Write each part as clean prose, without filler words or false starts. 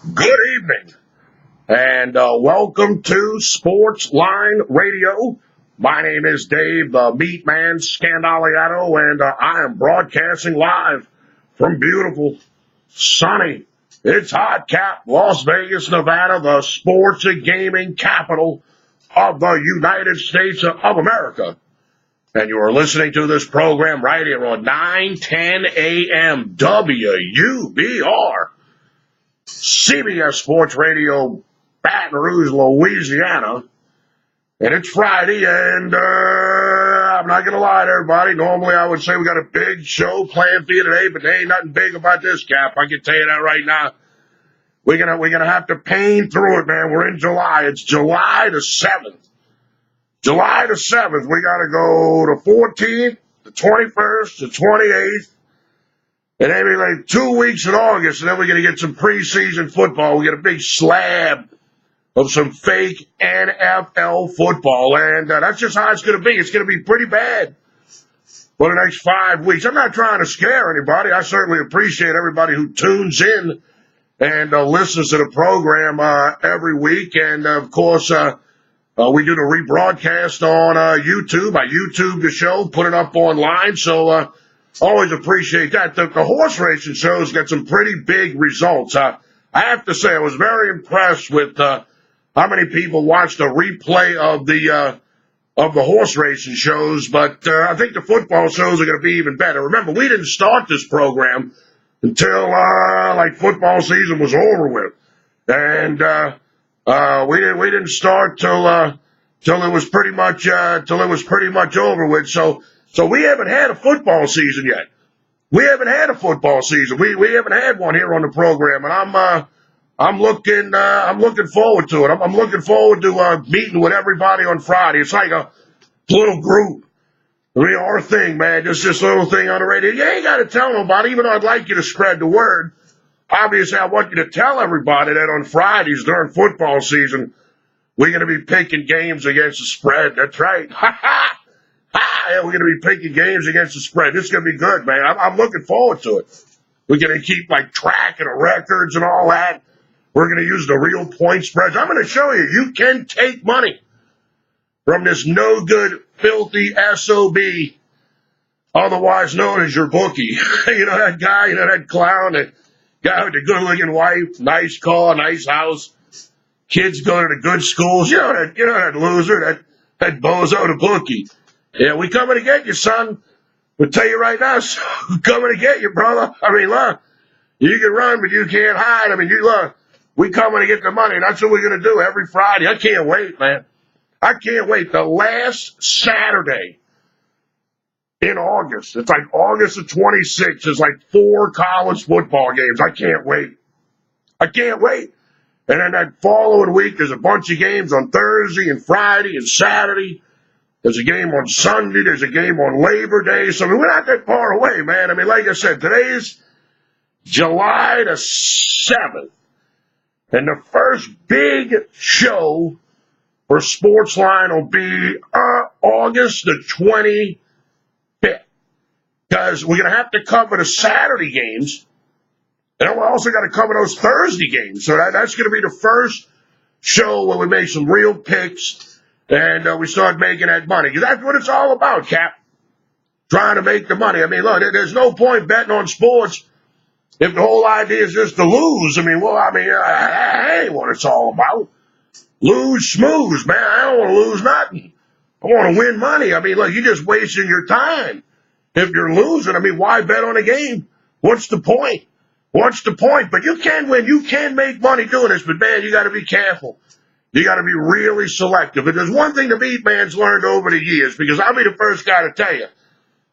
Good evening, and welcome to Sports Line Radio. My name is Dave, the MeatMan Scandaliato, and I am broadcasting live from beautiful, sunny, it's hot cap, Las Vegas, Nevada, the sports and gaming capital of the United States of America. And you are listening to this program right here on 910 AM WBR. CBS Sports Radio, Baton Rouge, Louisiana. And it's Friday, and I'm not going to lie to everybody. Normally, I would say we got a big show planned for you today, but there ain't nothing big about this, Cap. I can tell you that right now. We're gonna have to pain through it, man. We're in July. It's July the 7th. July the 7th, we got to go the 14th, the 21st, the 28th. And maybe like 2 weeks in August, and then we're going to get some preseason football. We get a big slab of some fake NFL football, and that's just how it's going to be. It's going to be pretty bad for the next 5 weeks. I'm not trying to scare anybody. I certainly appreciate everybody who tunes in and listens to the program every week. And, of course, we do the rebroadcast on YouTube. I YouTube the show, put it up online, so always appreciate that. The horse racing shows got some pretty big results. I have to say, I was very impressed with how many people watched the replay of the horse racing shows. But I think the football shows are going to be even better. Remember, we didn't start this program until like football season was over with, and we didn't start till it was pretty much over with. So we haven't had a football season yet. We haven't had a football season. We haven't had one here on the program, and I'm looking forward to it. I'm looking forward to meeting with everybody on Friday. It's like a little group. I mean, our thing, man, just this little thing on the radio. You ain't got to tell nobody, even though I'd like you to spread the word. Obviously, I want you to tell everybody that on Fridays during football season, we're going to be picking games against the spread. That's right. Ha ha! Yeah, we're going to be picking games against the spread. This is going to be good, man. I'm looking forward to it. We're going to keep, like, track of the records and all that. We're going to use the real point spreads. I'm going to show you. You can take money from this no-good, filthy SOB, otherwise known as your bookie. You know that guy, that clown, that guy with the good-looking wife, nice car, nice house, kids go to the good schools. You know that loser, that bozo, the bookie. Yeah, we coming to get you, son. We'll tell you right now, we're coming to get you, brother. I mean, look, you can run, but you can't hide. I mean, look, we coming to get the money. That's what we're going to do every Friday. I can't wait, man. I can't wait. The last Saturday in August, it's like August the 26th, there's like 4 college football games. I can't wait. I can't wait. And then that following week, there's a bunch of games on Thursday and Friday and Saturday. There's a game on Sunday. There's a game on Labor Day. So, I mean, we're not that far away, man. I mean, like I said, today's July the 7th. And the first big show for Sportsline will be August the 25th. Because we're going to have to cover the Saturday games. And we also got to cover those Thursday games. So that's going to be the first show where we make some real picks. And we start making that money. Because that's what it's all about, Cap. Trying to make the money. I mean, look, there's no point betting on sports if the whole idea is just to lose. I mean, that ain't what it's all about. Lose, schmooze, man. I don't want to lose nothing. I want to win money. I mean, look, you're just wasting your time. If you're losing, I mean, why bet on a game? What's the point? What's the point? But you can win. You can make money doing this. But, man, you got to be careful. You got to be really selective. And there's one thing the MeatMan's learned over the years, because I'll be the first guy to tell you,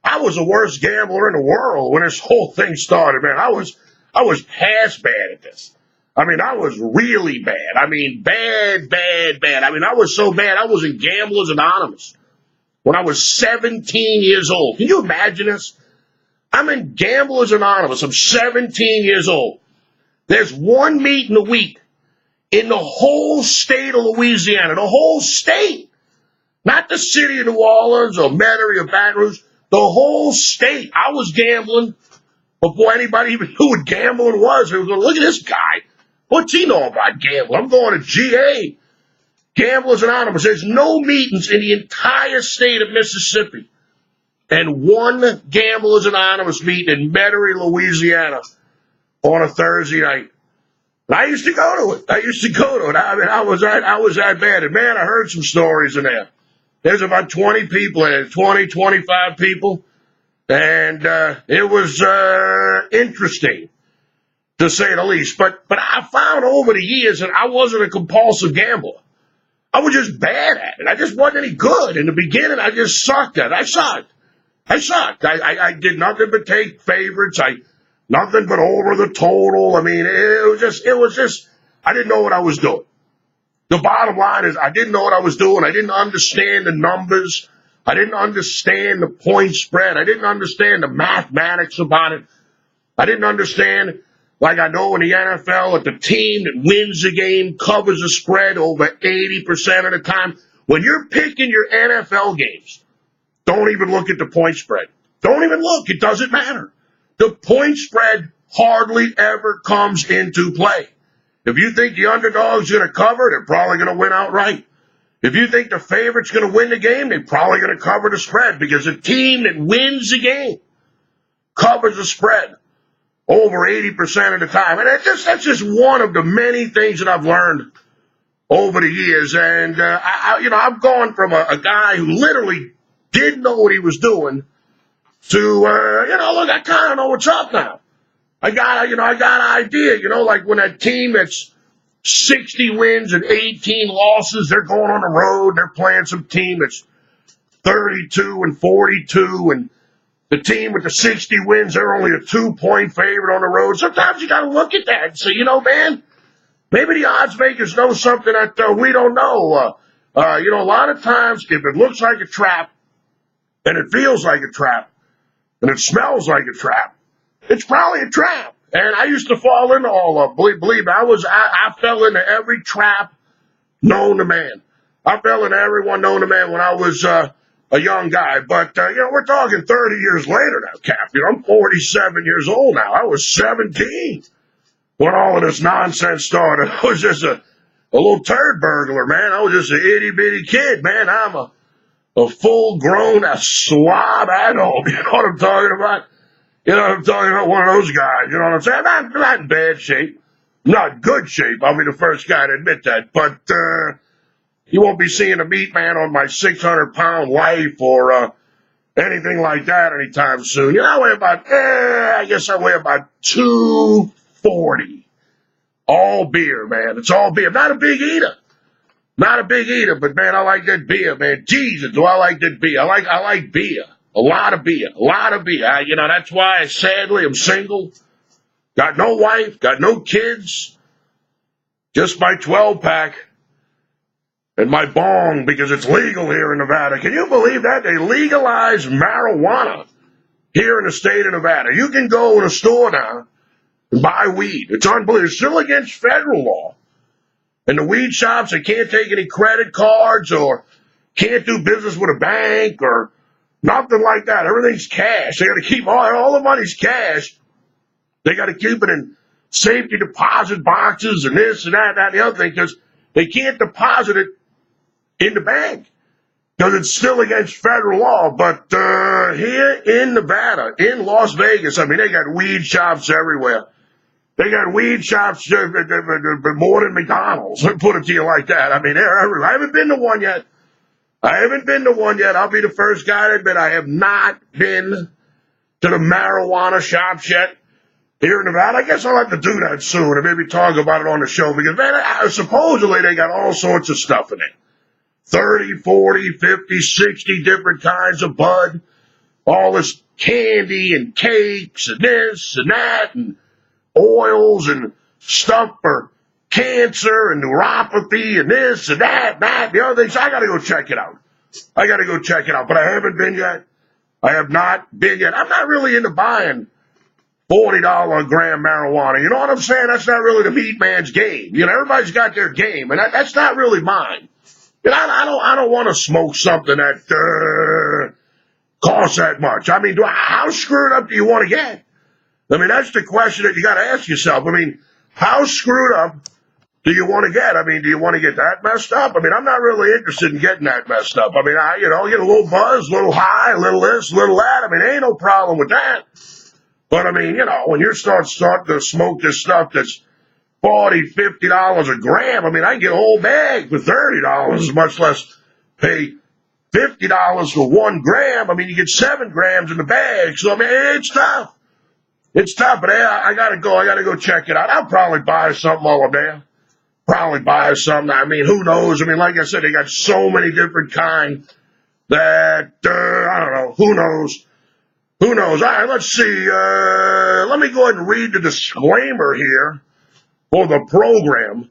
I was the worst gambler in the world when this whole thing started, man. I was past bad at this. I mean, I was really bad. I mean, bad. I mean, I was so bad, I was in Gamblers Anonymous when I was 17 years old. Can you imagine this? I'm in Gamblers Anonymous. I'm 17 years old. There's one meeting a week in the whole state of Louisiana, the whole state, not the city of New Orleans or Metairie or Baton Rouge, the whole state. I was gambling before anybody even knew what gambling was. They were going, look at this guy. What's he know about gambling? I'm going to GA. Gamblers Anonymous. There's no meetings in the entire state of Mississippi. And one Gamblers Anonymous meeting in Metairie, Louisiana on a Thursday night. And I used to go to it. I mean, I was that bad. And man, I heard some stories in there. There's about 20 people in it, 20, 25 people. And it was interesting, to say the least. But I found over the years that I wasn't a compulsive gambler. I was just bad at it. I just wasn't any good. In the beginning, I just sucked at it. I sucked. I did nothing but take favorites. Nothing but over the total. I mean, it was just, I didn't know what I was doing. The bottom line is I didn't know what I was doing. I didn't understand the numbers. I didn't understand the point spread. I didn't understand the mathematics about it. I didn't understand, like I know in the NFL, that the team that wins the game covers the spread over 80% of the time. When you're picking your NFL games, don't even look at the point spread. Don't even look. It doesn't matter. The point spread hardly ever comes into play. If you think the underdog's going to cover, they're probably going to win outright. If you think the favorite's going to win the game, they're probably going to cover the spread because the team that wins the game covers the spread over 80% of the time. And that's just one of the many things that I've learned over the years. And, I've gone from a guy who literally didn't know what he was doing to, look, I kind of know what's up now. I got an idea, like when that team that's 60 wins and 18 losses, they're going on the road, they're playing some team that's 32 and 42, and the team with the 60 wins, they're only a 2-point favorite on the road. Sometimes you got to look at that and say, man, maybe the odds makers know something that we don't know. A lot of times if it looks like a trap and it feels like a trap and it smells like a trap, it's probably a trap. And I used to fall into all of them. Believe me, I fell into every trap known to man. I fell into everyone known to man when I was a young guy. But, we're talking 30 years later now, Cap. I'm 47 years old now. I was 17 when all of this nonsense started. I was just a little turd burglar, man. I was just an itty-bitty kid, man. I'm a full-grown, a slob adult. You know what I'm talking about? I'm talking about one of those guys, you know what I'm saying? I'm not in bad shape. I'm not in good shape. I'll be the first guy to admit that. But you won't be seeing a MeatMan on my 600-pound life or anything like that anytime soon. I weigh about 240. All beer, man. It's all beer. I'm not a big eater. But, man, I like that beer, man. Jesus, do I like that beer. I like beer. A lot of beer. That's why, sadly, I'm single. Got no wife, got no kids. Just my 12-pack and my bong because it's legal here in Nevada. Can you believe that? They legalized marijuana here in the state of Nevada. You can go in a store now and buy weed. It's unbelievable. It's still against federal law. And the weed shops, they can't take any credit cards or can't do business with a bank or nothing like that. Everything's cash. They got to keep all the money's cash. They got to keep it in safety deposit boxes and this and that and the other thing because they can't deposit it in the bank because it's still against federal law. But here in Nevada, in Las Vegas, I mean, they got weed shops everywhere. They got weed shops more than McDonald's. Let me put it to you like that. I mean, they're everywhere. I haven't been to one yet. I'll be the first guy to admit I have not been to the marijuana shops yet here in Nevada. I guess I'll have to do that soon and maybe talk about it on the show because, man, supposedly they got all sorts of stuff in it. 30, 40, 50, 60 different kinds of bud. All this candy and cakes and this and that and oils and stuff for cancer and neuropathy and this and that, the other things. I got to go check it out. But I haven't been yet. I have not been yet. I'm not really into buying $40 a gram marijuana. You know what I'm saying? That's not really the MeatMan's game. Everybody's got their game, and that's not really mine. I don't want to smoke something that costs that much. I mean, how screwed up do you want to get? I mean, that's the question that you got to ask yourself. I mean, how screwed up do you want to get? I mean, do you want to get that messed up? I mean, I'm not really interested in getting that messed up. I mean, get a little buzz, a little high, a little this, a little that. I mean, ain't no problem with that. But I mean, when you start to smoke this stuff that's $40, $50 a gram, I mean, I can get a whole bag for $30, much less pay $50 for 1 gram. I mean, you get 7 grams in the bag. So, I mean, it's tough. It's tough, but hey, I gotta go. I gotta go check it out. I'll probably buy something while I'm there. Probably buy something. I mean, who knows? I mean, like I said, they got so many different kinds that, I don't know. Who knows? Who knows? All right, let's see. Let me go ahead and read the disclaimer here for the program,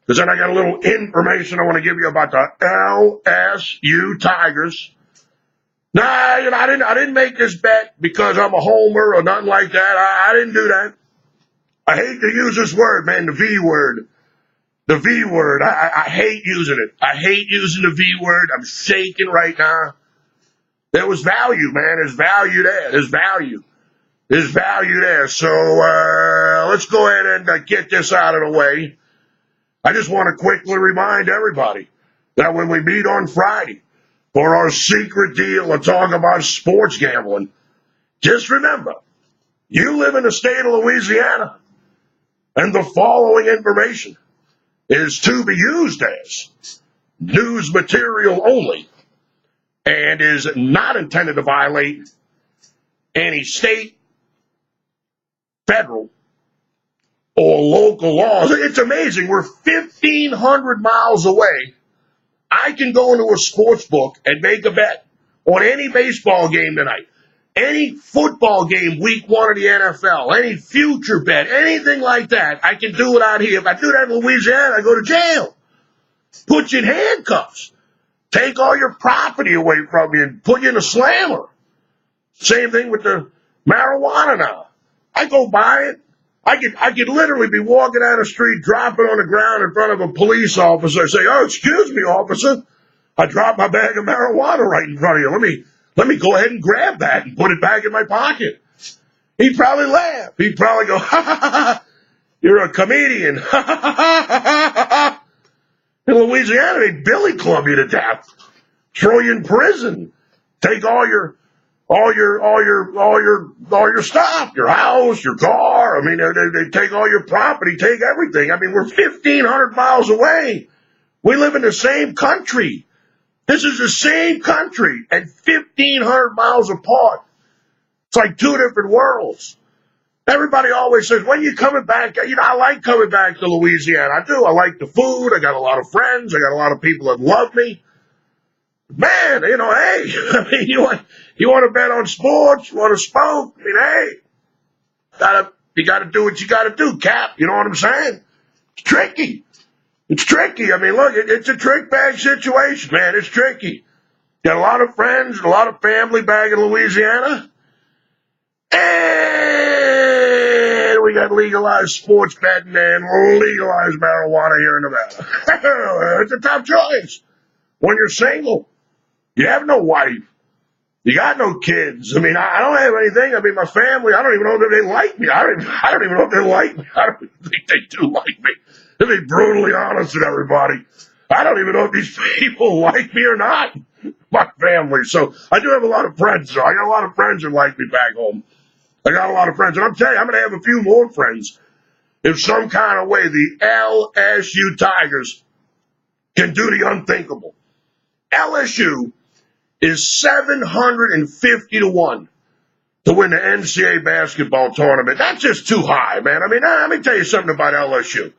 because then I got a little information I want to give you about the LSU Tigers. Nah, I didn't make this bet because I'm a homer or nothing like that. I didn't do that. I hate to use this word, man, the V word. The V word. I hate using it. I hate using the V word. I'm shaking right now. There was value, man. There's value there. There's value. There's value there. So let's go ahead and get this out of the way. I just want to quickly remind everybody that when we meet on Friday for our secret deal to talk about sports gambling, just remember, you live in the state of Louisiana, and the following information is to be used as news material only and is not intended to violate any state, federal, or local laws. It's amazing. We're 1,500 miles away. I can go into a sports book and make a bet on any baseball game tonight, any football game week 1 of the NFL, any future bet, anything like that. I can do it out here. If I do that in Louisiana, I go to jail. Put you in handcuffs. Take all your property away from you and put you in a slammer. Same thing with the marijuana now. I go buy it. I could literally be walking down the street, drop it on the ground in front of a police officer, say, "Oh, excuse me, officer. I dropped my bag of marijuana right in front of you. Let me go ahead and grab that and put it back in my pocket." He'd probably laugh. He'd probably go, "Ha ha ha ha. You're a comedian." Ha ha ha ha ha ha. In Louisiana, they'd billy club you to death, throw you in prison, take all your stuff, your house, your car. I mean, they take all your property, take everything. I mean, we're 1,500 miles away. We live in the same country. This is the same country and 1,500 miles apart. It's like 2 different worlds. Everybody always says, "When you coming back?" I like coming back to Louisiana. I do. I like the food. I got a lot of friends. I got a lot of people that love me. Man, hey, I mean, you want to bet on sports? You want to smoke? I mean, hey, you got to do what you got to do, Cap. You know what I'm saying? It's tricky. It's tricky. I mean, look, it's a trick bag situation, man. It's tricky. Got a lot of friends, a lot of family back in Louisiana. And we got legalized sports betting and legalized marijuana here in Nevada. It's a tough choice. When you're single, you have no wife, you got no kids. I mean, I don't have anything. I mean, my family, I don't even know if they like me. I don't even know if they like me. I don't even think they do like me. To be brutally honest with everybody, I don't even know if these people like me or not. My family. So I do have a lot of friends. So I got a lot of friends that like me back home. I got a lot of friends. And I'm telling you, I'm going to have a few more friends if some kind of way the LSU Tigers can do the unthinkable. LSU is 750 to 1 to win the NCAA basketball tournament. That's just too high, man. I mean, let me tell you something about LSU.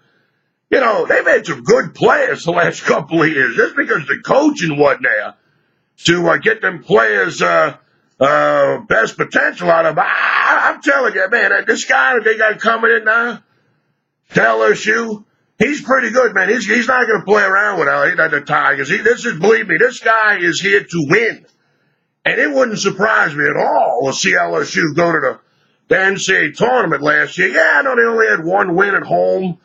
They've had some good players the last couple of years. Just because the coaching wasn't there to get them players best potential out of them. I'm telling you, man, this guy that they got coming in now to LSU, he's pretty good, man. He's not going to play around with the Tigers. Believe me, this guy is here to win. And it wouldn't surprise me at all to see LSU go to the NCAA tournament last year. Yeah, I know they only had 1 win at home.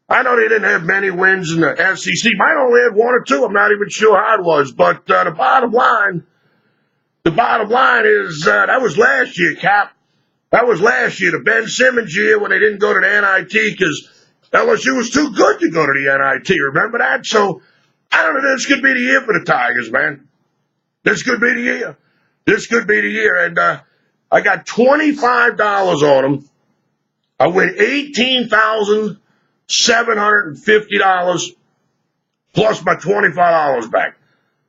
I know they didn't have many wins in the SEC. Might only had 1 or 2. I'm not even sure how it was. But the bottom line is that was last year, Cap. That was last year, the Ben Simmons year when they didn't go to the NIT because LSU was too good to go to the NIT. Remember that? So I don't know. This could be the year for the Tigers, man. This could be the year. This could be the year. And I got $25 on them. I win $18,750 plus my $25 back.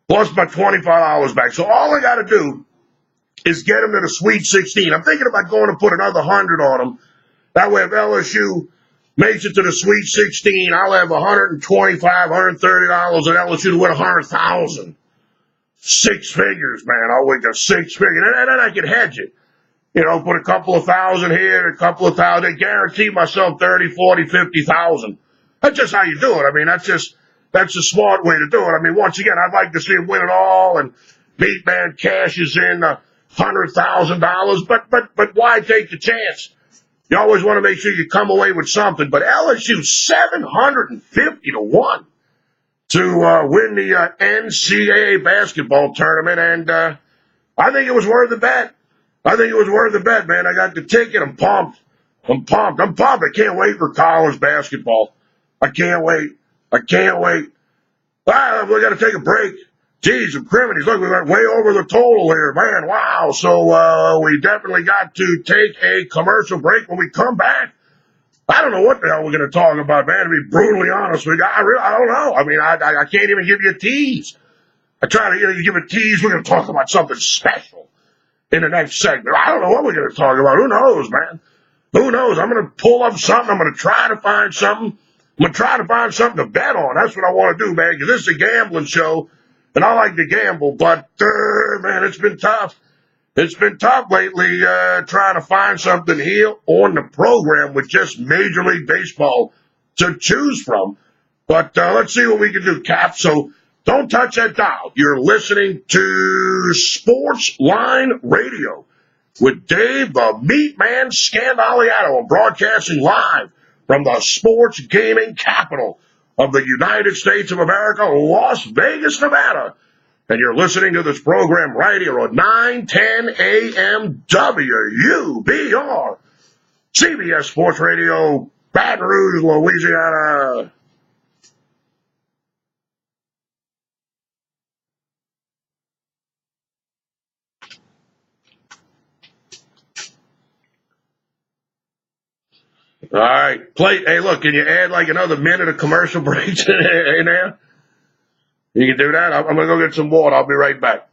Plus my $25 back. So all I got to do is get them to the Sweet 16. I'm thinking about going to put another 100 on them. That way, if LSU makes it to the Sweet 16, I'll have $125, $130, and LSU to win $100,000. Six figures, man. I'll win the six figures. And then I can hedge it. You know, put a couple of thousand here, a couple of thousand, guarantee myself 30, 40, 50,000. That's just how you do it. I mean, that's the smart way to do it. I mean, once again, I'd like to see him win it all and MeatMan cashes in $100,000, but why take the chance? You always want to make sure you come away with something. But LSU 750 to 1 to win the NCAA basketball tournament, and I think it was worth the bet. I think it was worth the bet, man. I got the ticket. I'm pumped. I'm pumped. I can't wait for college basketball. I can't wait. We got to take a break. Geez, and criminies. Look, we went way over the total here, man. Wow. So we definitely got to take a commercial break. When we come back, I don't know what the hell we're going to talk about, man. To be brutally honest with you, I don't know. I mean, I can't even give you a tease. I try to give a tease. We're going to talk about something special in the next segment. I don't know what we're going to talk about. Who knows, man? Who knows? I'm going to pull up something. I'm going to try to find something. I'm going to try to find something to bet on. That's what I want to do, man, because this is a gambling show, and I like to gamble. But, man, it's been tough. It's been tough lately trying to find something here on the program with just Major League Baseball to choose from. But let's see what we can do, Cap. So don't touch that dial. You're listening to Sports Line Radio with Dave, the MeatMan Scandaliato. I'm broadcasting live from the sports gaming capital of the United States of America, Las Vegas, Nevada. And you're listening to this program right here on 910 AM WUBR, CBS Sports Radio, Baton Rouge, Louisiana. All right, hey, look, can you add like another minute of commercial breaks in there? You can do that? I'm going to go get some water. I'll be right back.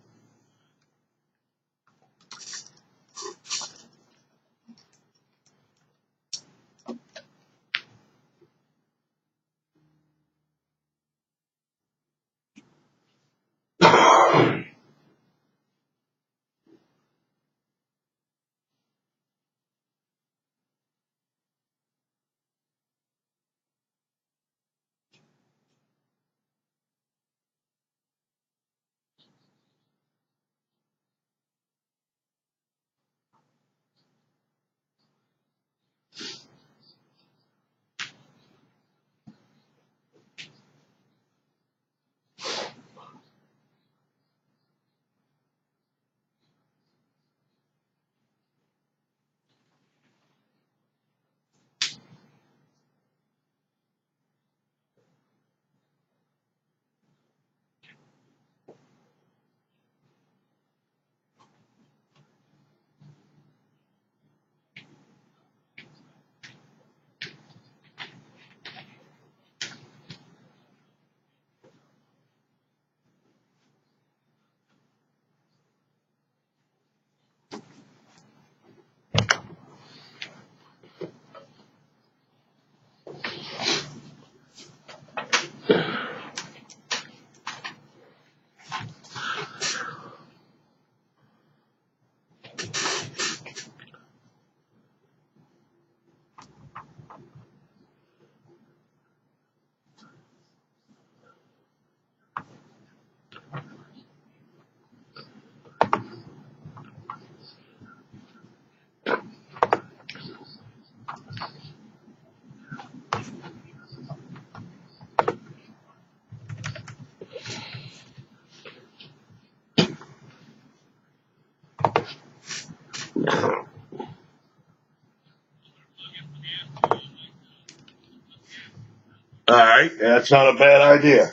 All right, that's not a bad idea.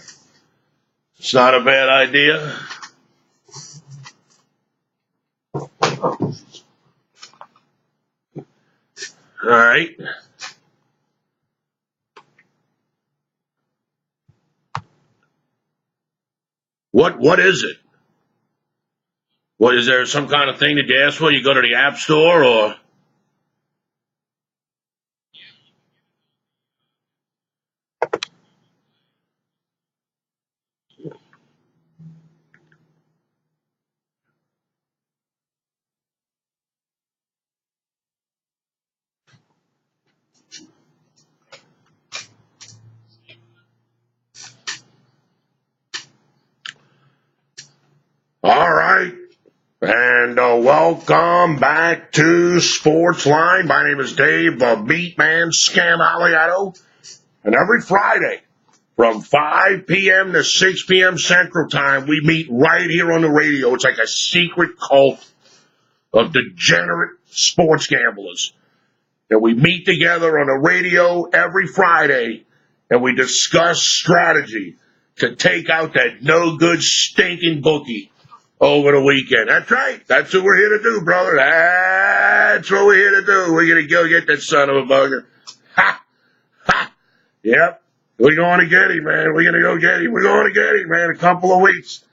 It's not a bad idea. All right. What is it? What is there some kind of thing that you ask for? You go to the app store or? All right. And welcome back to Sportsline. My name is Dave, the MeatMan Scandaliato. And every Friday from 5 p.m. to 6 p.m. Central Time, we meet right here on the radio. It's like a secret cult of degenerate sports gamblers. And we meet together on the radio every Friday and we discuss strategy to take out that no good stinking bookie over the weekend. That's right. That's what we're here to do, brother. That's what we're here to do. We're going to go get that son of a bugger. Ha! Ha! Yep. We're going to get him, man. We're going to go get him. We're going to get him, man. A couple of weeks.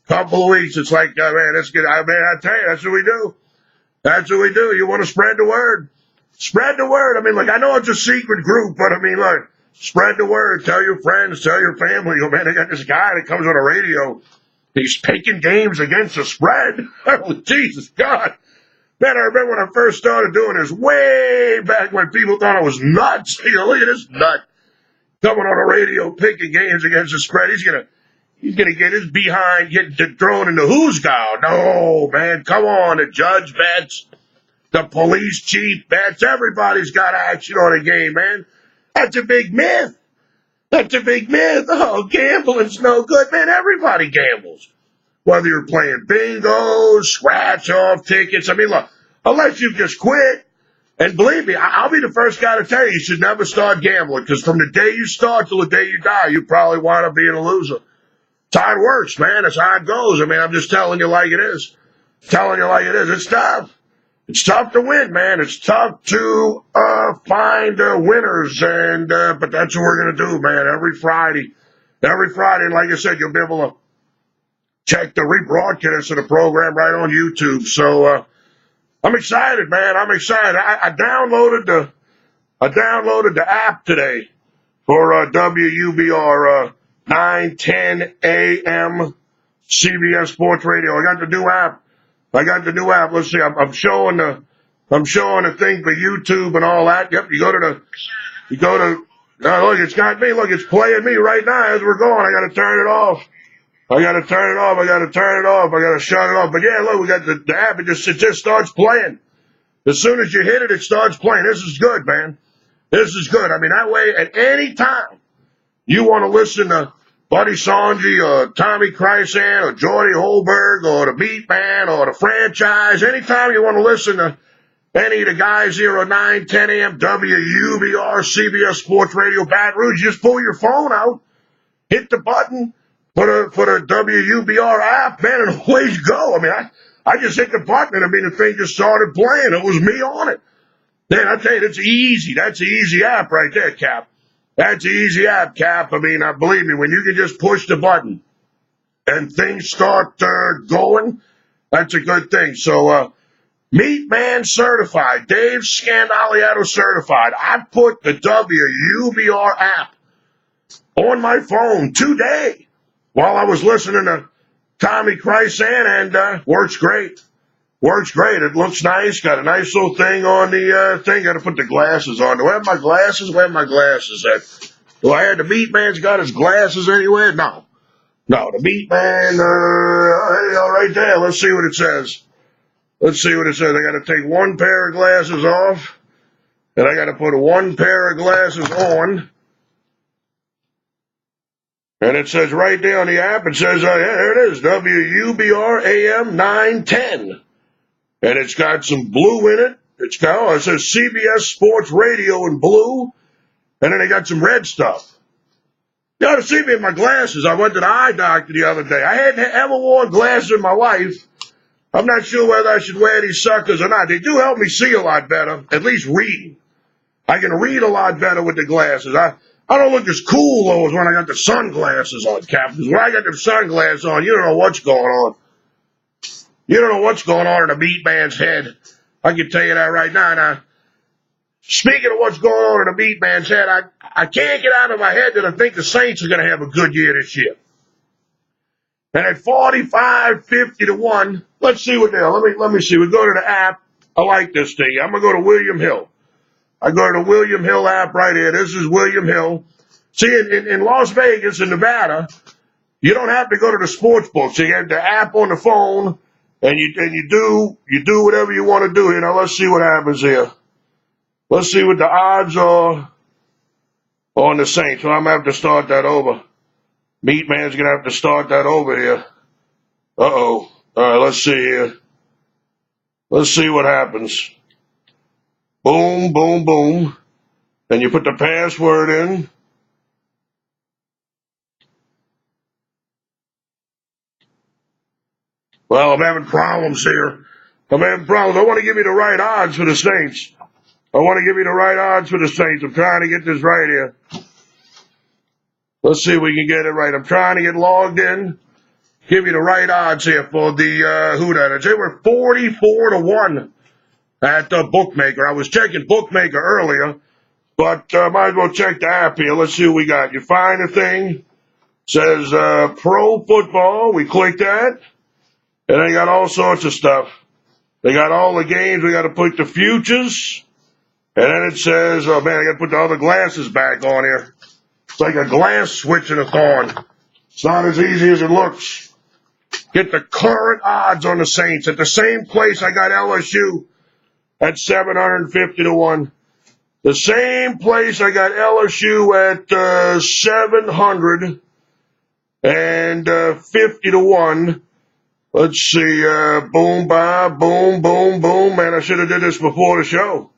It's like, man, let's get, I tell you, that's what we do. That's what we do. You want to spread the word? Spread the word. I mean, look, I know it's a secret group, but I mean, look, spread the word. Tell your friends, tell your family. Oh, man, they got this guy that comes on the radio. He's picking games against the spread. Oh, Jesus God. Man, I remember when I first started doing this way back when people thought I was nuts. You know, look at this nut coming on the radio picking games against the spread. He's gonna get his behind getting thrown in the who's gow. No, man, come on. The judge bets, the police chief bets. Everybody's got action on a game, man. That's a big myth. That's a big myth. Oh, gambling's no good, man. Everybody gambles. Whether you're playing bingo, scratch-off tickets. I mean, look, unless you've just quit, and believe me, I'll be the first guy to tell you should never start gambling, because from the day you start till the day you die, you probably wind up being a loser. It's how it works, man. It's how it goes. I mean, I'm just telling you like it is. Telling you like it is. It's tough. It's tough to win, man. It's tough to find winners, and but that's what we're going to do, man, every Friday. Every Friday, and like I said, you'll be able to check the rebroadcast of the program right on YouTube. So I'm excited, man. I'm excited. I downloaded the app today for WUBR 9:10 a.m. CBS Sports Radio. I got the new app. Let's see. I'm showing the thing for YouTube and all that. Yep. You go to. No, look, it's got me. Look, it's playing me right now as we're going. I got to turn it off. I got to shut it off. But yeah, look, we got the app. It just starts playing. As soon as you hit it, it starts playing. This is good, man. This is good. I mean, that way, at any time you want to listen to Buddy Sanji or Tommy Krysan or Jordy Holberg or the MeatMan or the franchise, anytime you want to listen to any of the guys here on 9:10 a.m. WUBR CBS Sports Radio Baton Rouge, you just pull your phone out, hit the button, put a WUBR app, man, and away you go. I mean, I just hit the button, and I mean, the thing just started playing. It was me on it. Man, I tell you, that's easy. That's an easy app right there, Cap. That's an easy app, Cap. I mean, believe me, when you can just push the button and things start going, that's a good thing. So, MeatMan certified, Dave Scandaliato certified. I put the WUBR app on my phone today while I was listening to Tommy Krysan, and works great. Works great. It looks nice. Got a nice little thing on the thing. Got to put the glasses on. Do I have my glasses? Where are my glasses at? Do I have the MeatMan's got his glasses anywhere? No. The MeatMan, right there. Let's see what it says. I got to take one pair of glasses off, and I got to put one pair of glasses on. And it says right there on the app, it says, yeah, there it is, WUBR AM 910. And it's got some blue in it. It says CBS Sports Radio in blue. And then they got some red stuff. You ought to see me in my glasses. I went to the eye doctor the other day. I hadn't ever worn glasses in my life. I'm not sure whether I should wear these suckers or not. They do help me see a lot better, at least reading. I can read a lot better with the glasses. I don't look as cool, though, as when I got the sunglasses on, Captain. When I got the sunglasses on, you don't know what's going on. You don't know what's going on in a meat man's head. I can tell you that right now. Now, speaking of what's going on in a meat man's head, I can't get out of my head that I think the Saints are going to have a good year this year. And at 45, 50 to 1, let's see what they're. Let me see. We go to the app. I like this thing. I'm going to go to William Hill. I go to the William Hill app right here. This is William Hill. See, in Las Vegas, in Nevada, you don't have to go to the sports book. So you have the app on the phone, and you do whatever you want to do here. Now let's see what happens here. Let's see what the odds are on the Saints. So I'm gonna have to start that over. MeatMan's gonna have to start that over here. All right, let's see here. Let's see what happens. Boom, boom, boom. Then you put the password in. Well, I'm having problems here. I'm having problems. I want to give you the right odds for the Saints. I'm trying to get this right here. Let's see if we can get it right. I'm trying to get logged in. Give you the right odds here for the Whodunits. They were 44 to 1 at the bookmaker. I was checking bookmaker earlier, but might as well check the app here. Let's see what we got. You find the thing. It says pro football. We click that. And they got all sorts of stuff. They got all the games. We got to put the futures. And then it says, oh man, I got to put the other glasses back on here. It's like a glass switching a thorn. It's not as easy as it looks. Get the current odds on the Saints. At the same place I got LSU at 750 to 1. The same place I got LSU at 750 to 1. Let's see, boom, boom, boom, boom. Man, I should have did this before the show.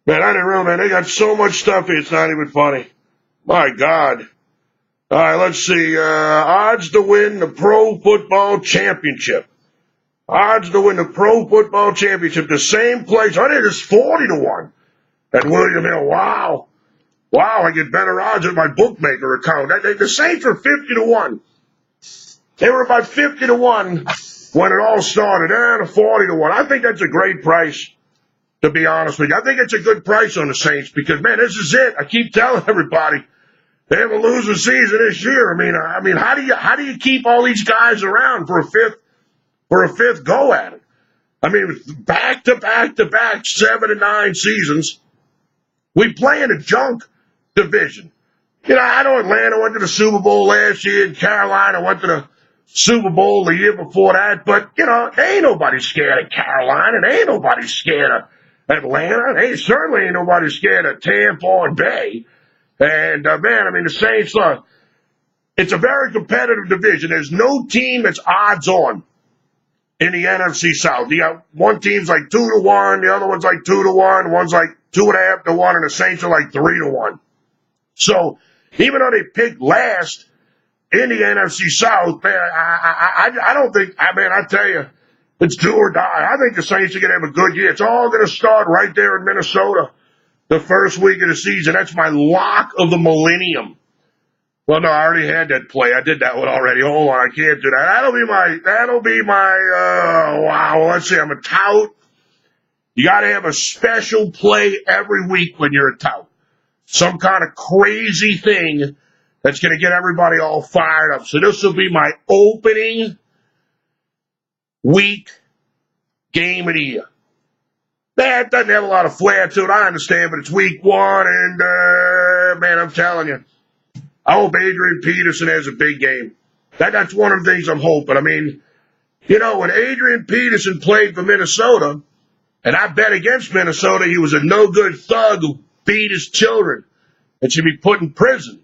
Man, I didn't realize, man, they got so much stuff here, it's not even funny. My God. All right, let's see, odds to win the Pro Football Championship. Odds to win the Pro Football Championship, the same place. I think it's 40 to 1 at William Hill. Wow. Wow, I get better odds at my bookmaker account. The Saints are 50 to 1. They were about 50 to 1 when it all started, and 40 to 1. I think that's a great price, to be honest with you. I think it's a good price on the Saints because, man, this is it. I keep telling everybody they have a losing season this year. I mean, how do you keep all these guys around for a fifth go at it? I mean, back to back 7 and 9 seasons. We play in a junk division. You know, I know Atlanta went to the Super Bowl last year, and Carolina went to the Super Bowl the year before that, but, you know, there ain't nobody scared of Carolina. There ain't nobody scared of Atlanta. There certainly ain't nobody scared of Tampa or Bay. And, man, I mean, the Saints, it's a very competitive division. There's no team that's odds on in the NFC South. You got one team's like 2 to 1, the other one's like 2 to 1, one's like 2.5 to 1, and the Saints are like 3 to 1. So, even though they picked last in the NFC South, man, I don't think, I tell you, it's do or die. I think the Saints are going to have a good year. It's all going to start right there in Minnesota the first week of the season. That's my lock of the millennium. Well, no, I already had that play. I did that one already. Hold on, I can't do that. That'll be my, wow, let's see, I'm a tout. You got to have a special play every week when you're a tout. Some kind of crazy thing that's going to get everybody all fired up. So this will be my opening week game of the year. That doesn't have a lot of flair to it, I understand, but it's week 1, and, man, I'm telling you, I hope Adrian Peterson has a big game. That's one of the things I'm hoping. I mean, you know, when Adrian Peterson played for Minnesota, and I bet against Minnesota, he was a no-good thug who beat his children and should be put in prison.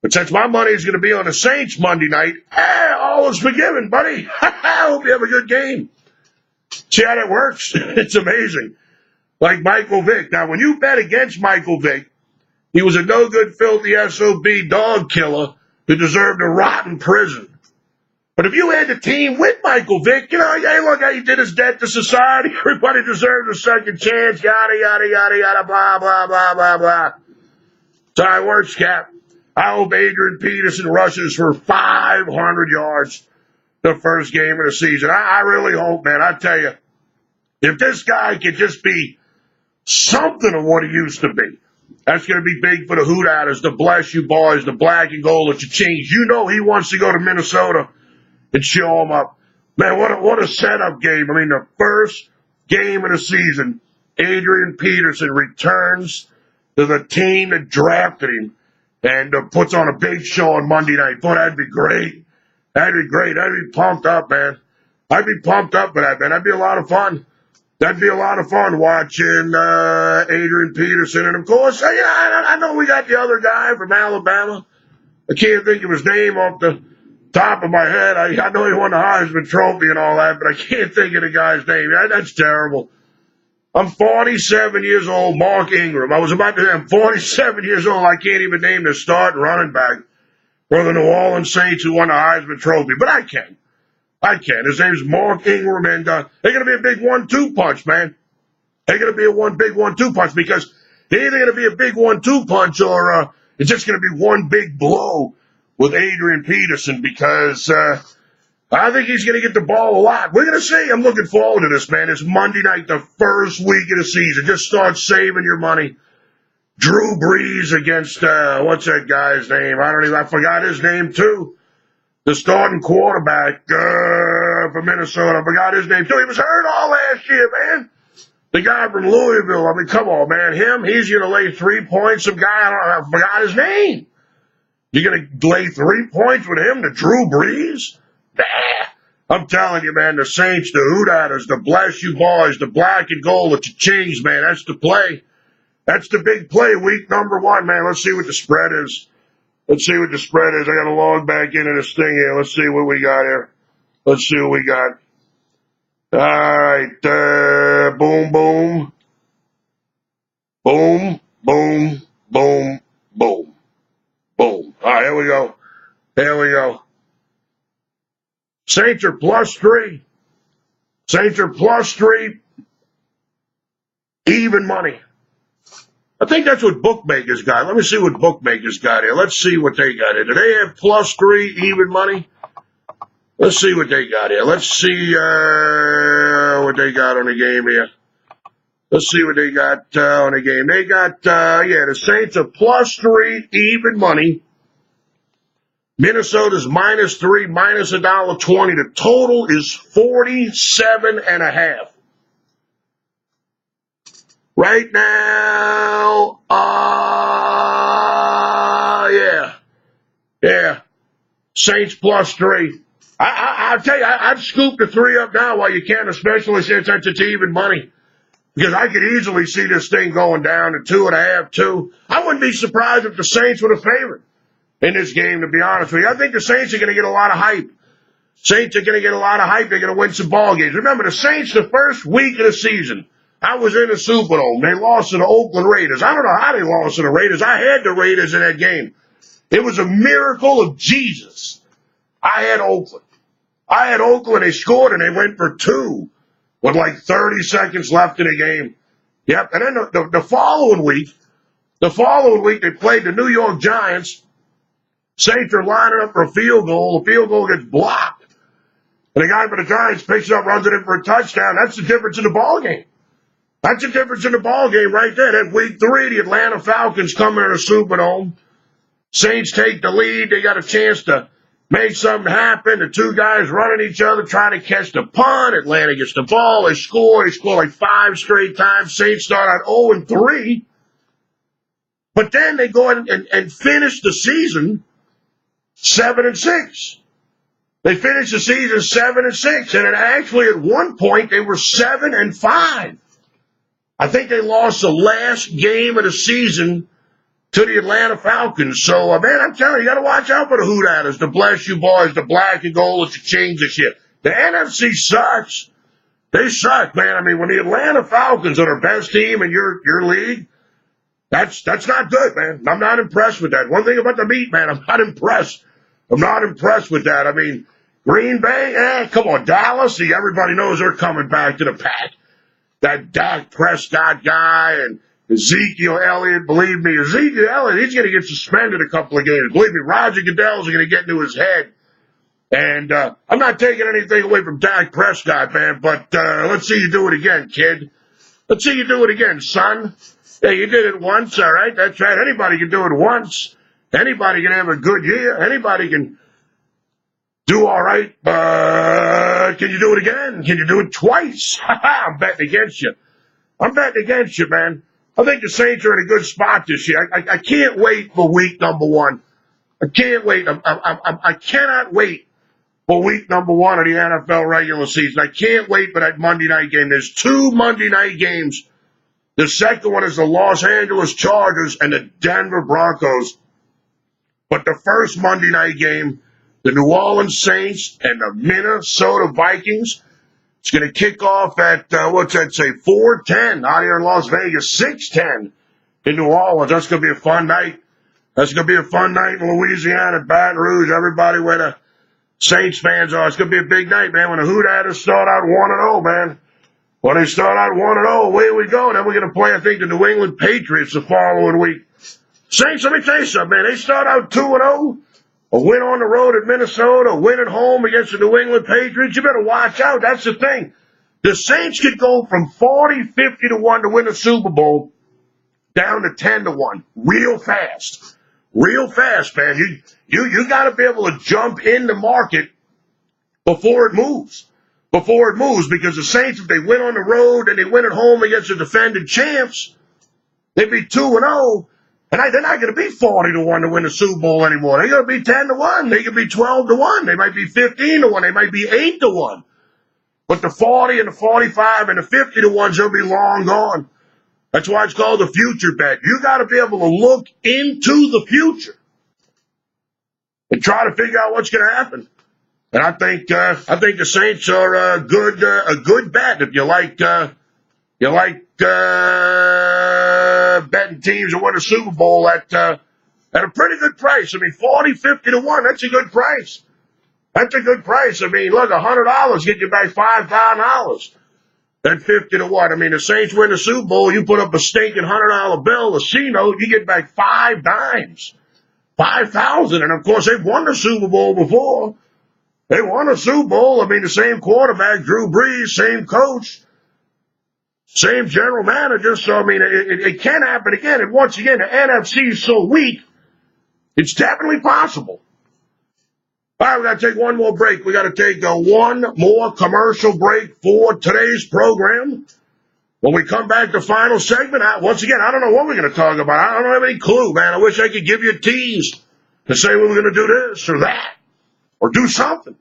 But since my money is going to be on the Saints Monday night, all is forgiven, buddy. I hope you have a good game. See how that works? It's amazing. Like Michael Vick. Now, when you bet against Michael Vick, He was a no-good, filthy SOB dog killer who deserved to rot in prison. But if you had the team with Michael Vick, hey, look how he did his debt to society. Everybody deserves a second chance, yada, yada, yada, yada, blah, blah, blah, blah, blah. That's how it works, Cap. I hope Adrian Peterson rushes for 500 yards the first game of the season. I really hope, man. I tell you, if this guy could just be something of what he used to be, that's going to be big for the Hoot Hatters, the Bless You Boys, the Black and Gold, the Cha-Chings. You know he wants to go to Minnesota and show him up. Man, what a setup game. I mean, the first game of the season, Adrian Peterson returns to the team that drafted him and puts on a big show on Monday night. Boy, that'd be great. That'd be great. I'd be pumped up, man. I'd be pumped up for that, man. That'd be a lot of fun. That'd be a lot of fun watching Adrian Peterson. And, of course, I know we got the other guy from Alabama. I can't think of his name off the top of my head. I know he won the Heisman Trophy and all that, but I can't think of the guy's name. That's terrible. I'm 47 years old, Mark Ingram. I was about to say I'm 47 years old. I can't even name the starting running back for the New Orleans Saints who won the Heisman Trophy, but I can. His name's Mark Ingram, and they're going to be a big 1-2 punch, man. They're going to be a big 1-2 punch because they're either going to be a big 1-2 punch or it's just going to be one big blow with Adrian Peterson because I think he's going to get the ball a lot. We're going to see. I'm looking forward to this, man. It's Monday night, the first week of the season. Just start saving your money. Drew Brees against, what's that guy's name? I forgot his name, too. The starting quarterback for Minnesota. I forgot his name, too. He was hurt all last year, man. The guy from Louisville. I mean, come on, man. He's going to lay 3 points. Some guy, I forgot his name. You're going to lay 3 points with him to Drew Brees? Nah. I'm telling you, man, the Saints, the Hoot Hatters, the Bless You Boys, the Black and Gold, the Cha-Chings, man, that's the play. That's the big play, week number 1, man. Let's see what the spread is. I got to log back into this thing here. Let's see what we got here. Let's see what we got. All right. Boom, boom. Boom, boom, boom, boom. Boom. All right, here we go. Saints are +3. Even money. I think that's what bookmakers got. Let me see what bookmakers got here. Let's see what they got here. Do they have +3 even money? Let's see what they got here. Let's see what they got on the game here. Let's see what they got on the game. They got, the Saints are +3 even money. Minnesota's -3, minus $1.20. The total is 47.5. Right now, Saints +3. I'll tell you, I'd scoop the 3 up now while you can, especially since it's even money. Because I could easily see this thing going down to 2.5, 2. I wouldn't be surprised if the Saints were the favorite in this game, to be honest with you. I think the Saints are going to get a lot of hype. They're going to win some ball games. Remember, the Saints, the first week of the season, I was in the Superdome. They lost to the Oakland Raiders. I don't know how they lost to the Raiders. I had the Raiders in that game. It was a miracle of Jesus. I had Oakland. They scored, and they went for 2 with like 30 seconds left in the game. Yep. And then the following week, they played the New York Giants. Saints are lining up for a field goal. The field goal gets blocked. And the guy for the Giants picks it up, runs it in for a touchdown. That's the difference in the ball game. Right there. Then week 3, the Atlanta Falcons come in the Superdome. Saints take the lead. They got a chance to make something happen. The 2 guys running each other, trying to catch the punt. Atlanta gets the ball. They score. They score like 5 straight times. Saints start out 0-3. But then they go ahead and finish the season 7-6. They finished the season 7-6. And actually at one point they were 7-5. I think they lost the last game of the season to the Atlanta Falcons. So, man, I'm telling you, you got to watch out for the Hoot Hatters, the Bless You Boys, the Black and Gold, the Cha-Chings this year. The NFC sucks. They suck, man. I mean, when the Atlanta Falcons are the best team in your league, That's not good, man. I'm not impressed with that. One thing about the MeatMan, I'm not impressed. I'm not impressed with that. I mean, Green Bay, come on, Dallas. See, everybody knows they're coming back to the pack. That Dak Prescott guy and Ezekiel Elliott, believe me, Ezekiel Elliott, he's going to get suspended a couple of games. Believe me, Roger Goodell's going to get into his head. And I'm not taking anything away from Dak Prescott, man, but let's see you do it again, kid. Let's see you do it again, son. Yeah, you did it once, all right? That's right. Anybody can do it once. Anybody can have a good year. Anybody can do all right. Can you do it again? Can you do it twice? I'm betting against you. I'm betting against you, man. I think the Saints are in a good spot this year. I can't wait for week number one. I can't wait. I cannot wait for week number one of the NFL regular season. I can't wait for that Monday night game. There's 2 Monday night games. The second one is the Los Angeles Chargers and the Denver Broncos. But the first Monday night game, the New Orleans Saints and the Minnesota Vikings, it's going to kick off at, 4:10 out here in Las Vegas, 6:10 in New Orleans. That's going to be a fun night. That's going to be a fun night in Louisiana, Baton Rouge, everybody where the Saints fans are. It's going to be a big night, man, when the Hoot-Hatters start out 1-0, man. When they start out 1-0, away we go. Then we're going to play, I think, the New England Patriots the following week. Saints, let me tell you something, man. They start out 2-0, a win on the road at Minnesota, a win at home against the New England Patriots. You better watch out. That's the thing. The Saints could go from 40, 50 to 1 to win the Super Bowl down to 10 to 1 real fast. Real fast, man. You got to be able to jump in the market before it moves. Because the Saints, if they win on the road and they win at home against the defending champs, they'd be 2-0, and they're not going to be 40 to 1 to win the Super Bowl anymore. They're going to be 10 to 1. They could be 12 to 1. They might be 15 to 1. They might be 8 to 1. But the 40 and the 45 and the 50 to 1s will be long gone. That's why it's called the future bet. You got to be able to look into the future and try to figure out what's going to happen. And I think the Saints are a good bet if you like betting teams that win a Super Bowl at a pretty good price. I mean, 40, 50 to 1, that's a good price. That's a good price. I mean, look, $100 get you back $5,000. At 50 to 1. I mean, the Saints win the Super Bowl, you put up a stinking $100 bill, a C-note, you get back 5 dimes. 5,000. And of course, they've won the Super Bowl before. They won a Super Bowl. I mean, the same quarterback, Drew Brees, same coach, same general manager. So, I mean, it can happen again. And once again, the NFC is so weak, it's definitely possible. All right, we got to take one more break. We got to take one more commercial break for today's program. When we come back to final segment, once again, I don't know what we're going to talk about. I don't have any clue, man. I wish I could give you a tease to say we were going to do this or that or do something.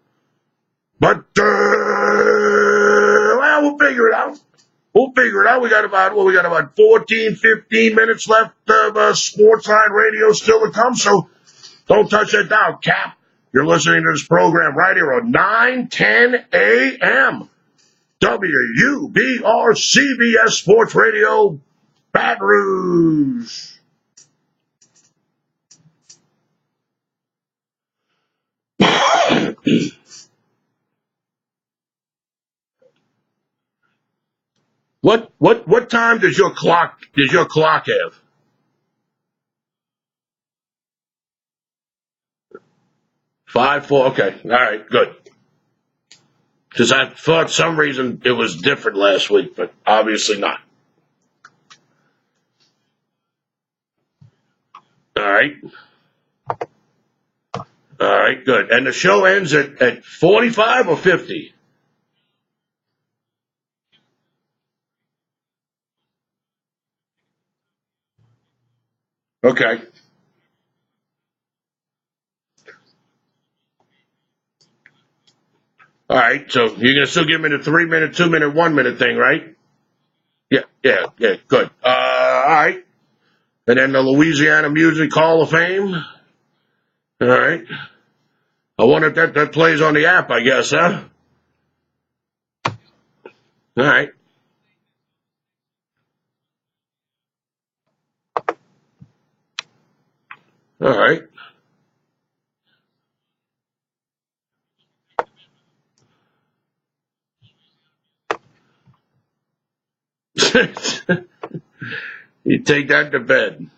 But, well, we'll figure it out. We'll figure it out. We got about 14, 15 minutes left of Sportsline Radio still to come, so don't touch that dial, Cap. You're listening to this program right here on 9:10 a.m. WUBR CBS Sports Radio, Baton Rouge. What time does your clock have? 5:04. Okay. All right. Good. Because I thought some reason it was different last week, but obviously not. All right. All right. Good. And the show ends at 45 or 50? Okay. All right, so you're going to still give me the 3-minute, 2-minute, 1-minute thing, right? Yeah, good. All right. And then the Louisiana Music Hall of Fame. All right. I wonder if that plays on the app, I guess, huh? All right. All right. You take that to bed.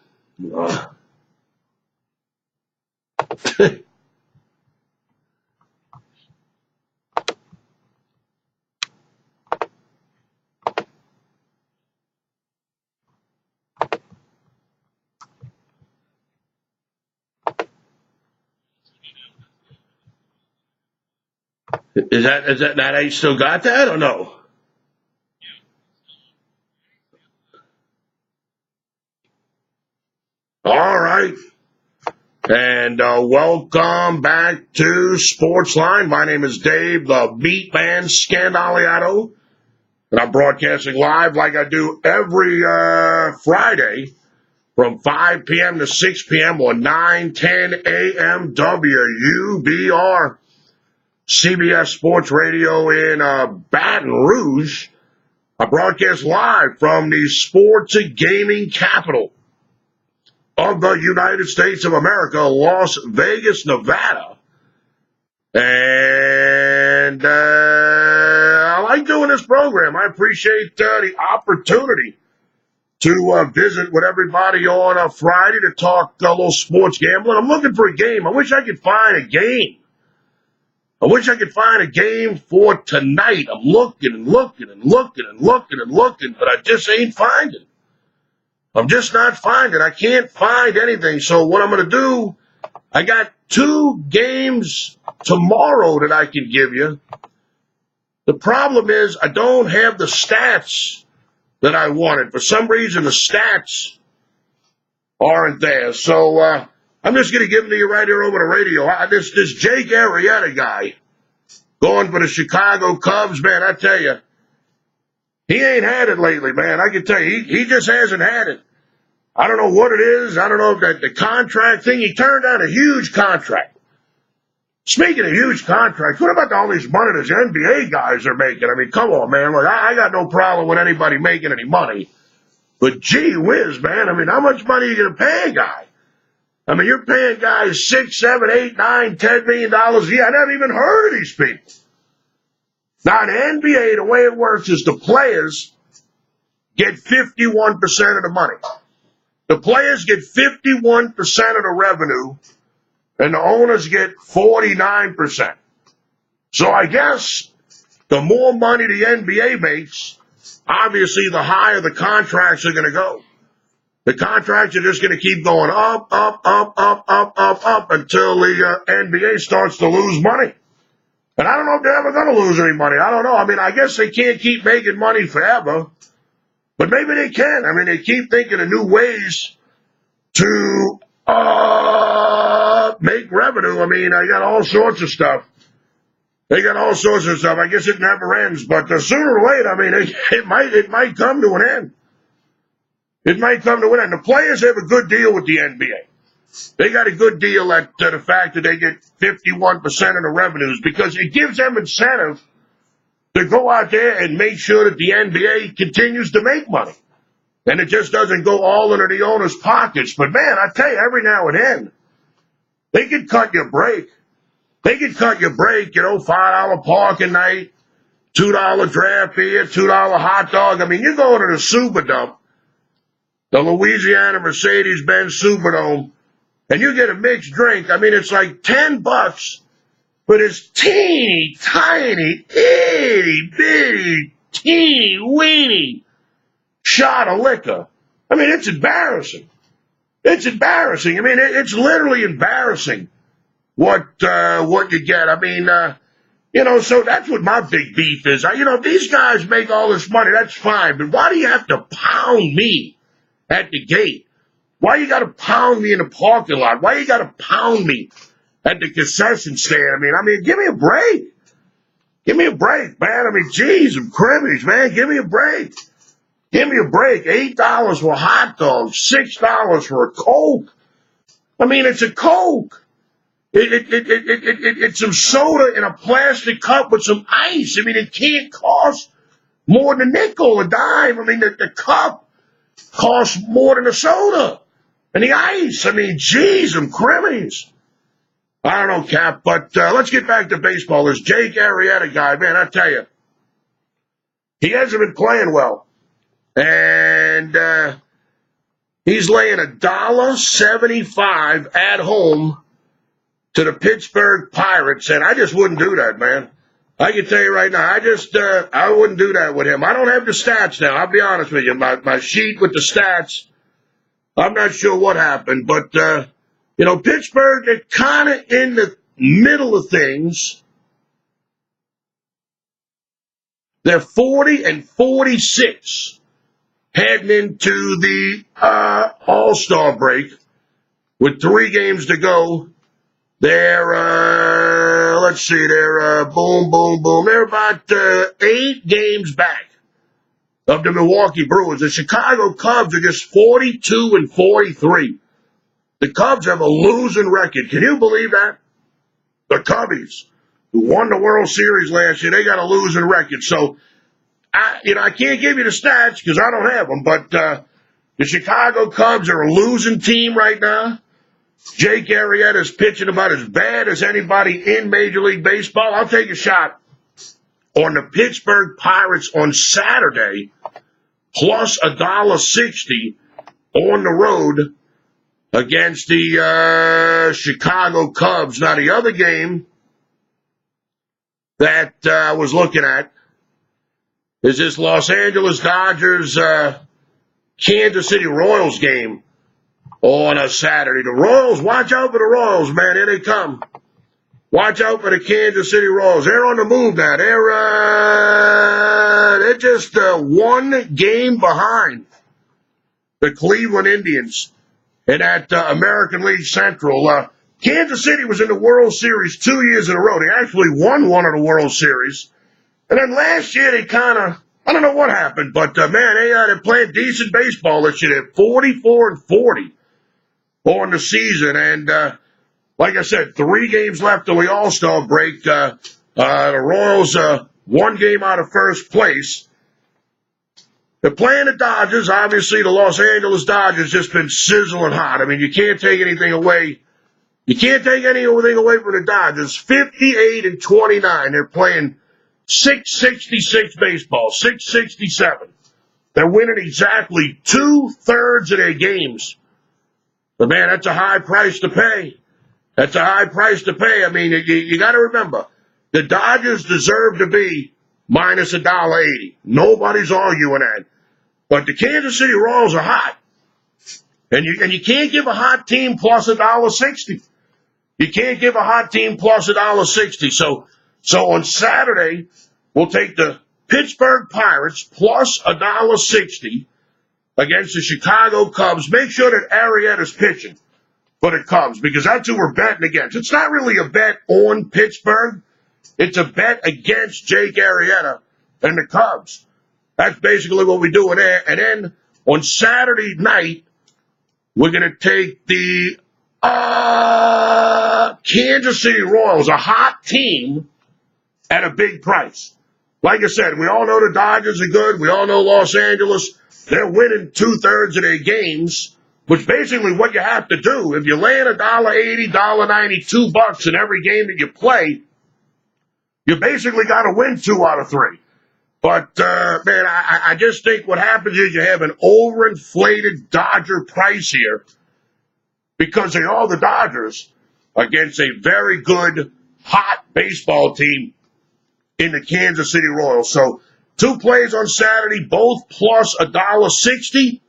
Is that now they still got that or no? All right. And welcome back to Sportsline. My name is Dave, the MeatMan Scandaliato, and I'm broadcasting live like I do every Friday from 5 p.m. to 6 p.m. on 910 a.m. WUBR, CBS Sports Radio in Baton Rouge. I broadcast live from the sports and gaming capital of the United States of America, Las Vegas, Nevada. And I like doing this program. I appreciate the opportunity to visit with everybody on a Friday to talk a little sports gambling. I'm looking for a game. I wish I could find a game. I wish I could find a game for tonight. I'm looking and looking and looking and looking and looking, but I just ain't finding. I'm just not finding. I can't find anything. So what I'm going to do, I got 2 games tomorrow that I can give you. The problem is I don't have the stats that I wanted. For some reason, the stats aren't there. So I'm just going to give them to you right here over the radio. This Jake Arrieta guy going for the Chicago Cubs, man, I tell you, he ain't had it lately, man. I can tell you, he just hasn't had it. I don't know what it is. I don't know if that the contract thing. He turned down a huge contract. Speaking of huge contracts, what about all these money these NBA guys are making? I mean, come on, man. Look, I got no problem with anybody making any money. But gee whiz, man. I mean, how much money are you going to pay a guy? I mean, you're paying guys $6, $7, $8, $9, $10 million a year. I never even heard of these people. Now, in the NBA, the way it works is the players get 51% of the money. The players get 51% of the revenue, and the owners get 49%. So I guess the more money the NBA makes, obviously the higher the contracts are going to go. The contracts are just going to keep going up, up, up, up, up, up, up until the NBA starts to lose money. And I don't know if they're ever going to lose any money. I don't know. I mean, I guess they can't keep making money forever, but maybe they can. I mean, they keep thinking of new ways to make revenue. I mean, I got all sorts of stuff. They got all sorts of stuff. I guess it never ends, but sooner or later, I mean, it might come to an end. It might come to an end. The players have a good deal with the NBA. They got a good deal at the fact that they get 51% of the revenues because it gives them incentive to go out there and make sure that the NBA continues to make money. And it just doesn't go all into the owner's pockets. But, man, I tell you, every now and then, they can cut your break. They can cut your break, $5 parking night, $2 draft beer, $2 hot dog. I mean, you're going to the Superdome, the Louisiana Mercedes-Benz Superdome, and you get a mixed drink. I mean, it's like $10, but it's teeny, tiny, itty, bitty, teeny, weeny shot of liquor. I mean, it's embarrassing. It's embarrassing. I mean, it's literally embarrassing what you get. I mean, so that's what my big beef is. These guys make all this money, that's fine, but why do you have to pound me at the gate? Why you got to pound me in the parking lot? Why you got to pound me at the concession stand? I mean, give me a break. Give me a break, man. I mean, geez, and cribbage, man. Give me a break. Give me a break. $8 for a hot dog, $6 for a Coke. I mean, it's a Coke. It's some soda in a plastic cup with some ice. I mean, it can't cost more than a nickel, a dime. I mean, the cup costs more than a soda. And the ice, I mean, geez, them crimmies. I don't know, Cap, but let's get back to baseball. This Jake Arrieta guy, man, I tell you, he hasn't been playing well. And he's laying $1.75 at home to the Pittsburgh Pirates, and I just wouldn't do that, man. I can tell you right now, I wouldn't do that with him. I don't have the stats now. I'll be honest with you. My sheet with the stats, I'm not sure what happened, but Pittsburgh, they're kind of in the middle of things. They're 40-46 heading into the All-Star break with 3 games to go. They're, let's see, they're boom, boom, boom. They're about 8 games back of the Milwaukee Brewers. The Chicago Cubs are just 42-43. The Cubs have a losing record. Can you believe that? The Cubbies, who won the World Series last year, they got a losing record. So, I can't give you the stats because I don't have them, but the Chicago Cubs are a losing team right now. Jake Arrieta is pitching about as bad as anybody in Major League Baseball. I'll take a shot on the Pittsburgh Pirates on Saturday, plus $1.60 on the road against the Chicago Cubs. Now, the other game that I was looking at is this Los Angeles Dodgers Kansas City Royals game on a Saturday. The Royals, watch out for the Royals, man. Here they come. Watch out for the Kansas City Royals. They're on the move now. They're just 1 game behind the Cleveland Indians in that American League Central. Kansas City was in the World Series 2 years in a row. They actually won one of the World Series. And then last year they kind of, I don't know what happened, but man, they're playing decent baseball this year. They're 44-40 on the season. And like I said, 3 games left till the All-Star break. The Royals 1 game out of first place. They're playing the Dodgers. Obviously, the Los Angeles Dodgers just been sizzling hot. I mean, you can't take anything away. You can't take anything away from the Dodgers. 58-29. They're playing .666 baseball, .667. They're winning exactly 2/3 of their games. But man, that's a high price to pay. That's a high price to pay. I mean, you got to remember, the Dodgers deserve to be minus $1.80. Nobody's arguing that. But the Kansas City Royals are hot. And you can't give a hot team plus $1.60. You can't give a hot team plus $1.60. So on Saturday, we'll take the Pittsburgh Pirates plus $1.60 against the Chicago Cubs. Make sure that Arrieta's pitching for the Cubs because that's who we're betting against. It's not really a bet on Pittsburgh. It's a bet against Jake Arrieta and the Cubs. That's basically what we're doing there. And then on Saturday night, we're going to take the Kansas City Royals, a hot team, at a big price. Like I said, we all know the Dodgers are good. We all know Los Angeles. They're winning 2/3 of their games, which basically what you have to do. If you're laying $1.80, $1.90, $2 in every game that you play, you basically got to win 2 out of 3. But, man, I just think what happens is you have an overinflated Dodger price here because they are the Dodgers against a very good, hot baseball team in the Kansas City Royals. So 2 plays on Saturday, both plus $1.60.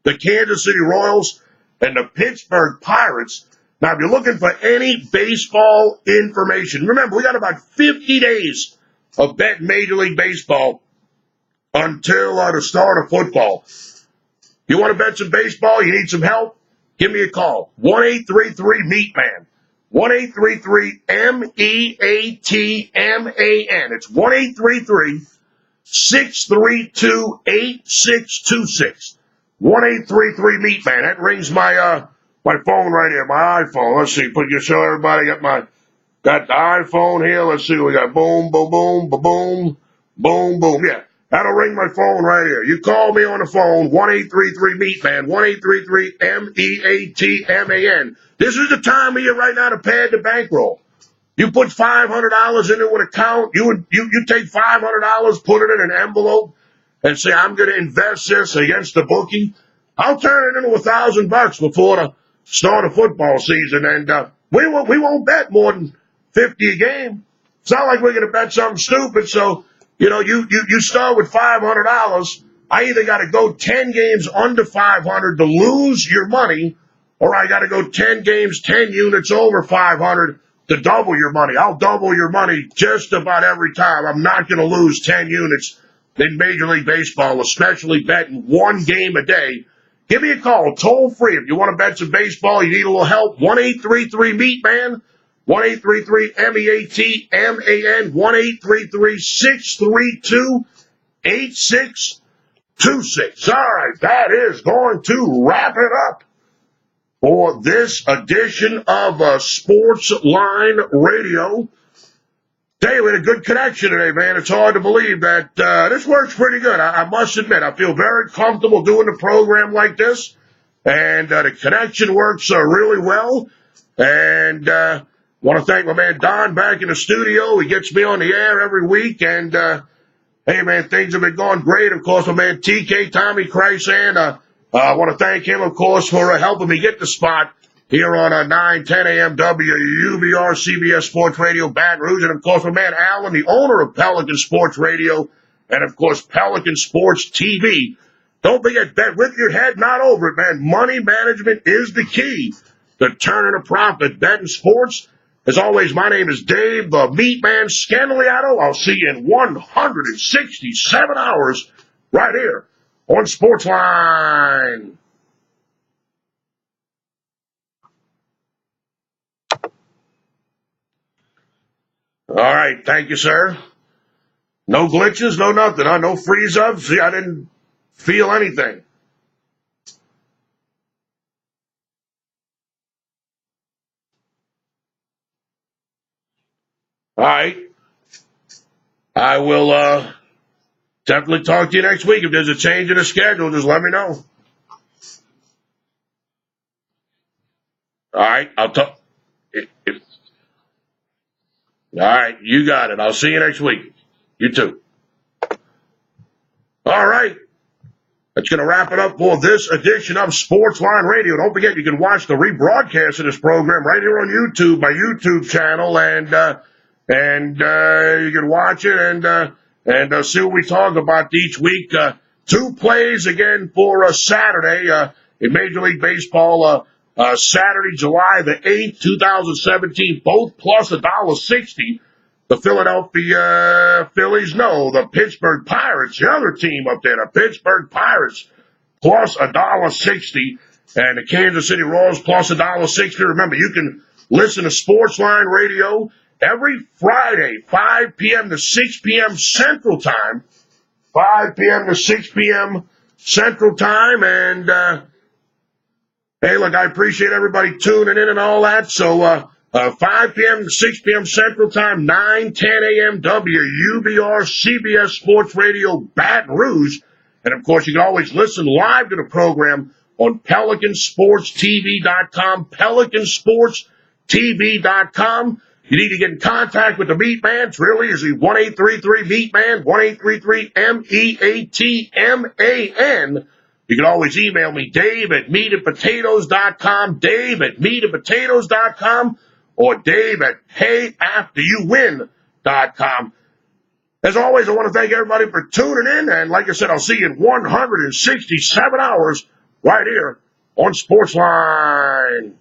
The Kansas City Royals and the Pittsburgh Pirates. Now, if you're looking for any baseball information, remember, we got about 50 days of betting Major League Baseball until the start of football. You want to bet some baseball? You need some help? Give me a call. 1-833-MeatMan. 1-833-MEATMAN. It's 1-833-632-8626. 1-833-MeatMan. That rings my phone right here, my iPhone. Let's see. Show everybody. Got the iPhone here. Let's see. We got boom, boom, boom, boom, boom, boom, boom. Yeah. That'll ring my phone right here. You call me on the phone, 1-833-MeatMan, 1-833-MEATMAN. This is the time of year right now to pad the bankroll. You put $500 into an account, you take $500, put it in an envelope, and say, I'm going to invest this against the bookie. I'll turn it into $1,000 before the start of football season, and we won't bet more than 50 a game. It's not like we're going to bet something stupid. So, you start with $500. I either got to go 10 games under 500 to lose your money, or I got to go 10 games, 10 units over 500 to double your money. I'll double your money just about every time. I'm not going to lose 10 units in Major League Baseball, especially betting one game a day. Give me a call, toll free. If you want to bet some baseball, you need a little help, 1-833-MeatMan, 1-833-MEATMAN, 1-833-632-8626. All right, that is going to wrap it up for this edition of Sports Line Radio. Hey, we had a good connection today, man. It's hard to believe that this works pretty good. I must admit, I feel very comfortable doing a program like this, and the connection works really well. And want to thank my man Don back in the studio. He gets me on the air every week, and hey, man, things have been going great. Of course, my man TK, Tommy Chrysan, I want to thank him, of course, for helping me get the spot here on 9:10 a.m. WUBR CBS Sports Radio, Baton Rouge. And, of course, my man Alan, the owner of Pelican Sports Radio and, of course, Pelican Sports TV. Don't forget, bet with your head, not over it, man. Money management is the key to turning a profit. Betting sports. As always, my name is Dave, the MeatMan Scandaliato. I'll see you in 167 hours right here on Sportsline. All right, thank you, sir. No glitches, no nothing, huh? No freeze-ups. See, I didn't feel anything. All right. I will definitely talk to you next week. If there's a change in the schedule, just let me know. All right, I'll talk. All right, you got it. I'll see you next week. You too. All right. That's going to wrap it up for this edition of Sportsline Radio. Don't forget, you can watch the rebroadcast of this program right here on YouTube, my YouTube channel, and you can watch it and see what we talk about each week. Two plays again for Saturday in Major League Baseball. Saturday, July the 8th, 2017, both plus $1.60. The Philadelphia Phillies, no, the Pittsburgh Pirates, the other team up there, the Pittsburgh Pirates, plus $1.60, and the Kansas City Royals plus $1.60. Remember, you can listen to Sportsline Radio every Friday, 5 p.m. to 6 p.m. Central Time, 5 p.m. to 6 p.m. Central Time, and hey, look, I appreciate everybody tuning in and all that. So 5 p.m. to 6 p.m. Central Time, 9:10 a.m. WUBR CBS Sports Radio, Baton Rouge. And, of course, you can always listen live to the program on PelicanSportsTV.com, PelicanSportsTV.com. You need to get in contact with the MeatMan. It's really easy. 1-833-MeatMan, 1-833-MEATMAN. You can always email me, Dave@meatandpotatoes.com, Dave@meatandpotatoes.com, or Dave@payafteryouwin.com. As always, I want to thank everybody for tuning in, and like I said, I'll see you in 167 hours right here on Sportsline.